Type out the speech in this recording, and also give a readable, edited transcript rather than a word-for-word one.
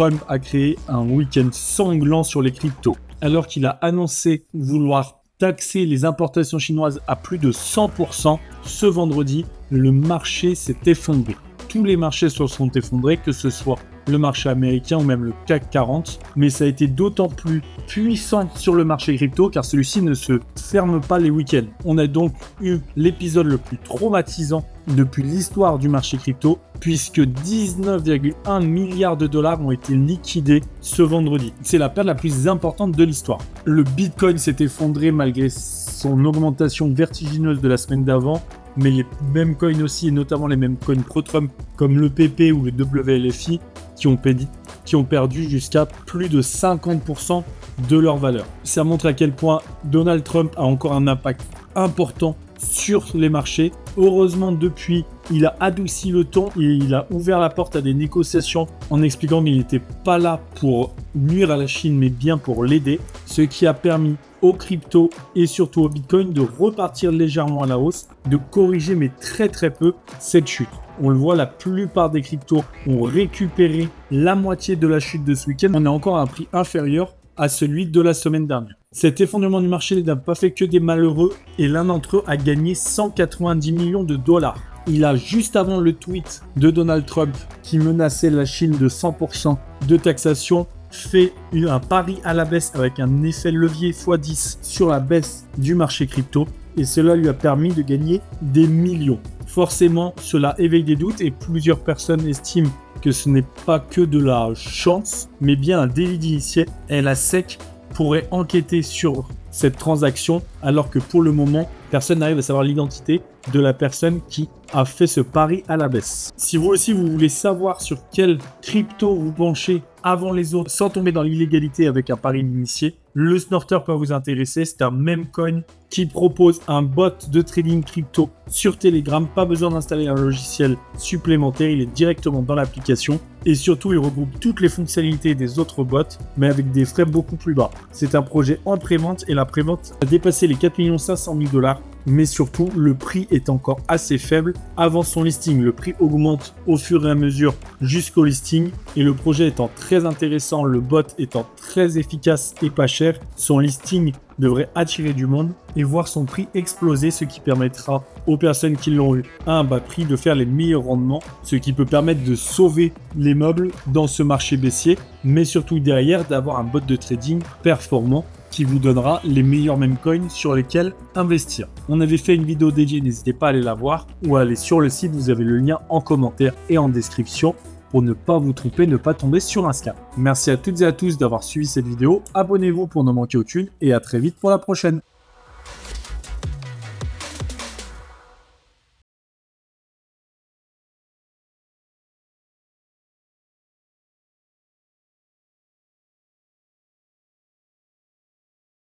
Trump a créé un week-end sanglant sur les cryptos. Alors qu'il a annoncé vouloir taxer les importations chinoises à plus de 100%, ce vendredi, le marché s'est effondré. Tous les marchés se sont effondrés, que ce soit le marché américain ou même le CAC 40, mais ça a été d'autant plus puissant sur le marché crypto car celui-ci ne se ferme pas les week-ends. On a donc eu l'épisode le plus traumatisant depuis l'histoire du marché crypto puisque 19,1 milliards de dollars ont été liquidés ce vendredi. C'est la perte la plus importante de l'histoire. Le Bitcoin s'est effondré malgré son augmentation vertigineuse de la semaine d'avant, mais les mêmes coins aussi, et notamment les mêmes coins pro-Trump comme le PP ou le WLFI, qui ont perdu jusqu'à plus de 50% de leur valeur. Ça montre à quel point Donald Trump a encore un impact important sur les marchés. Heureusement, depuis, il a adouci le ton et il a ouvert la porte à des négociations en expliquant qu'il n'était pas là pour nuire à la Chine, mais bien pour l'aider, ce qui a permis aux cryptos et surtout au Bitcoin de repartir légèrement à la hausse, de corriger mais très peu cette chute. On le voit, la plupart des cryptos ont récupéré la moitié de la chute de ce week-end. On a encore un prix inférieur à celui de la semaine dernière. Cet effondrement du marché n'a pas fait que des malheureux et l'un d'entre eux a gagné 190 millions de dollars. Il a, juste avant le tweet de Donald Trump qui menaçait la Chine de 100% de taxation, fait un pari à la baisse avec un effet levier x10 sur la baisse du marché crypto et cela lui a permis de gagner des millions. Forcément, cela éveille des doutes et plusieurs personnes estiment que ce n'est pas que de la chance, mais bien un délit d'initié et la SEC pourrait enquêter sur cette transaction alors que pour le moment, personne n'arrive à savoir l'identité de la personne qui a fait ce pari à la baisse. Si vous aussi vous voulez savoir sur quel crypto vous penchez avant les autres sans tomber dans l'illégalité avec un pari initié, le Snorter peut vous intéresser. C'est un meme coin qui propose un bot de trading crypto sur Telegram. Pas besoin d'installer un logiciel supplémentaire, il est directement dans l'application et surtout il regroupe toutes les fonctionnalités des autres bots mais avec des frais beaucoup plus bas. C'est un projet en prévente et la prévente a dépassé les 4 500 000 $, mais surtout le prix est encore assez faible avant son listing. Le prix augmente au fur et à mesure jusqu'au listing et le projet étant très intéressant, le bot étant très efficace et pas cher, son listing devrait attirer du monde et voir son prix exploser, ce qui permettra aux personnes qui l'ont eu à un bas prix de faire les meilleurs rendements, ce qui peut permettre de sauver les meubles dans ce marché baissier, mais surtout derrière d'avoir un bot de trading performant qui vous donnera les meilleurs meme coins sur lesquels investir. On avait fait une vidéo dédiée, n'hésitez pas à aller la voir ou à aller sur le site, vous avez le lien en commentaire et en description pour ne pas vous tromper, ne pas tomber sur un scam. Merci à toutes et à tous d'avoir suivi cette vidéo, abonnez-vous pour ne manquer aucune et à très vite pour la prochaine.